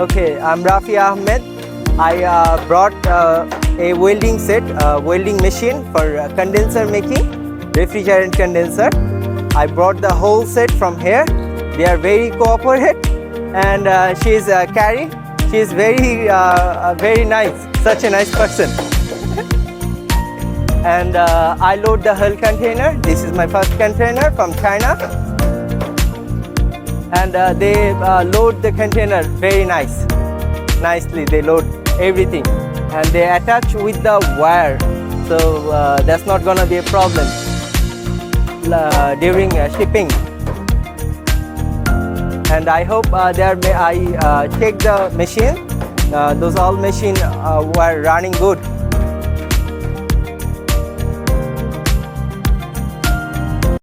Okay, I'm Rafi Ahmed. I brought a welding set, welding machine for condenser making, refrigerant condenser. I brought the whole set from here. They are very cooperative, and she's Carrie. She's very nice, such a nice person. And I load the whole container. This is my first container from China. And they load the container very nicely. They load everything, and they attach with the wire, so that's not gonna be a problem during shipping. And I hope I check the machine. Those all machine were running good.